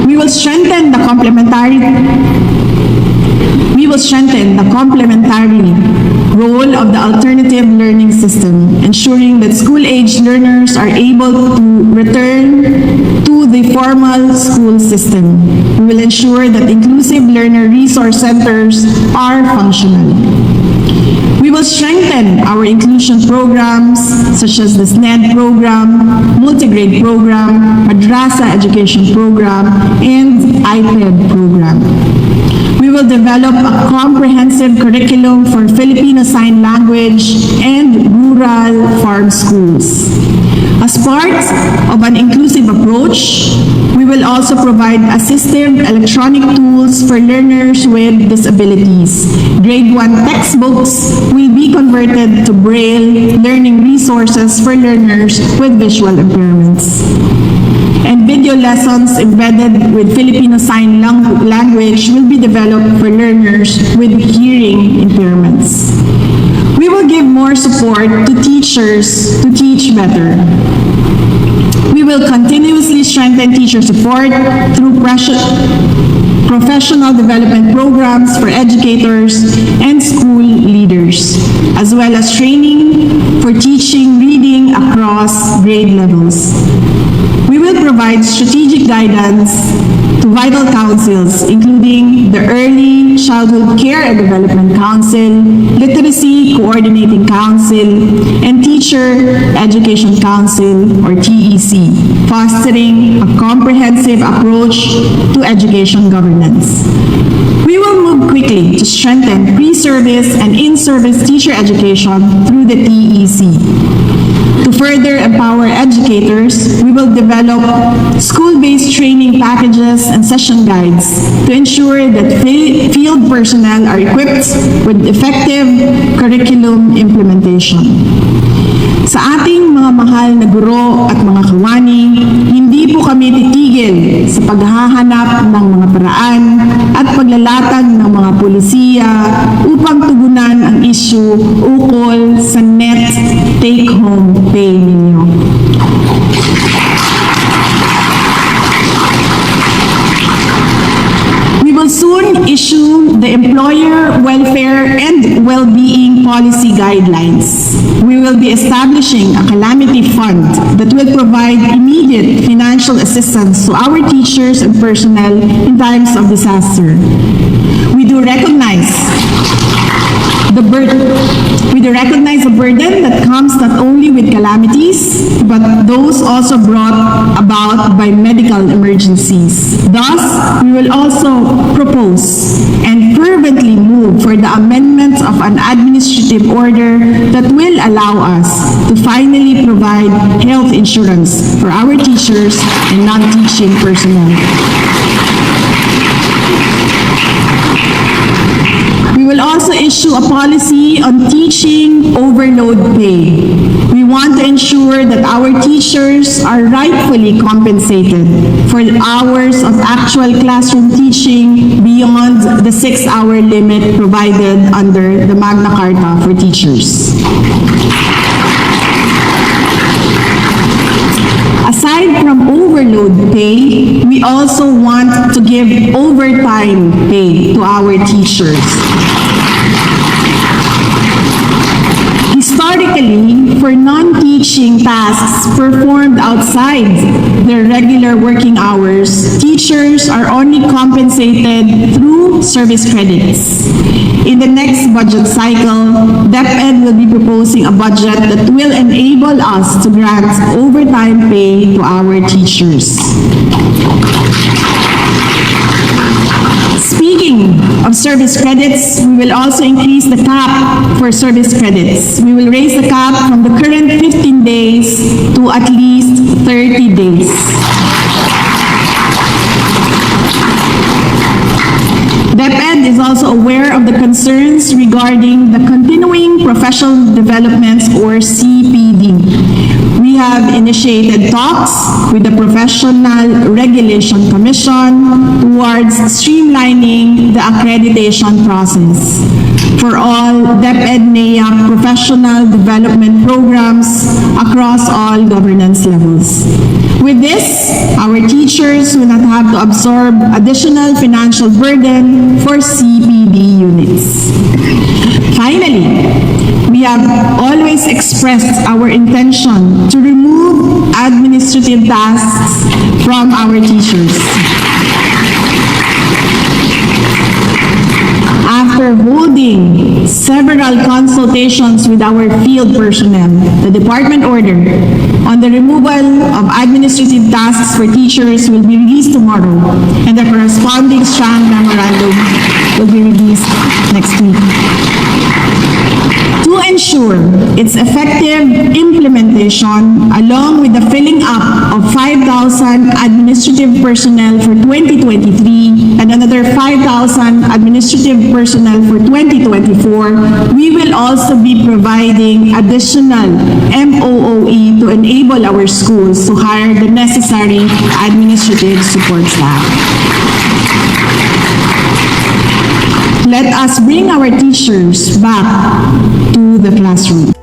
We will strengthen the complementary role of the alternative learning system, ensuring that school-age learners are able to return to the formal school system. We will ensure that inclusive learner resource centers are functional. We will strengthen our inclusion programs such as the SNED program, multi-grade program, Madrasa education program, and Deped program. We will develop a comprehensive curriculum for Filipino Sign Language and rural farm schools. As part of an inclusive approach, we will also provide assistive electronic tools for learners with disabilities. Grade 1 textbooks will be converted to Braille learning resources for learners with visual impairments. And video lessons embedded with Filipino Sign Language will be developed for learners with hearing impairments. We will give more support to teachers to teach better. We will continuously strengthen teacher support through professional development programs for educators and school leaders, as well as training for teaching reading across grade levels. We will provide strategic guidance to vital councils, including the Early Childhood Care and Development Council, Literacy Coordinating Council, and Teacher Education Council, or TEC, fostering a comprehensive approach to education governance. We will move quickly to strengthen pre-service and in-service teacher education through the TEC. To further empower educators, we will develop school-based training packages and session guides to ensure that field personnel are equipped with effective curriculum implementation. Sa ating mga mahal na guro at mga kawani, hindi po kami titigil sa paghahanap ng mga paraan at paglalatag ng mga pulisiya upang tugunan ang issue ukol sa net take-home pay ninyo. We will soon issue the Employer Welfare and Well-being Policy Guidelines. We will be establishing a calamity fund that will provide immediate financial assistance to our teachers and personnel in times of disaster. We do recognize the burden that comes not only with calamities, but those also brought about by medical emergencies. Thus, we will also propose and fervently move for the amendment of an administrative order that will allow us to finally provide health insurance for our teachers and non-teaching personnel. We will also issue a policy on teaching overload pay. We want to ensure that our teachers are rightfully compensated for hours of actual classroom teaching beyond the 6-hour limit provided under the Magna Carta for teachers. Aside from overload pay, we also want to give overtime pay to our teachers. Historically, for non-teaching tasks performed outside their regular working hours, teachers are only compensated through service credits. In the next budget cycle, Deped will be proposing a budget that will enable us to grant overtime pay to our teachers. Speaking of service credits, we will also increase the cap for service credits. We will raise the cap from the current 15 days to at least 30 days. Deped is also aware of the concerns regarding the continuing professional developments, or CPD. We have initiated talks with the Professional Regulation Commission towards streamlining the accreditation process for all Deped NAIAC professional development programs across all governance levels. With this, our teachers will not have to absorb additional financial burden for CPD units. Finally, we have always expressed our intention to remove administrative tasks from our teachers. After holding several consultations with our field personnel, the department order on the removal of administrative tasks for teachers will be released tomorrow, and the corresponding strand memorandum will be released next week. To ensure its effective implementation, along with the filling up of 5,000 administrative personnel for 2023 and another 5,000 administrative personnel for 2024, we will also be providing additional MOOE to enable our schools to hire the necessary administrative support staff. Let us bring our teachers back to the classroom.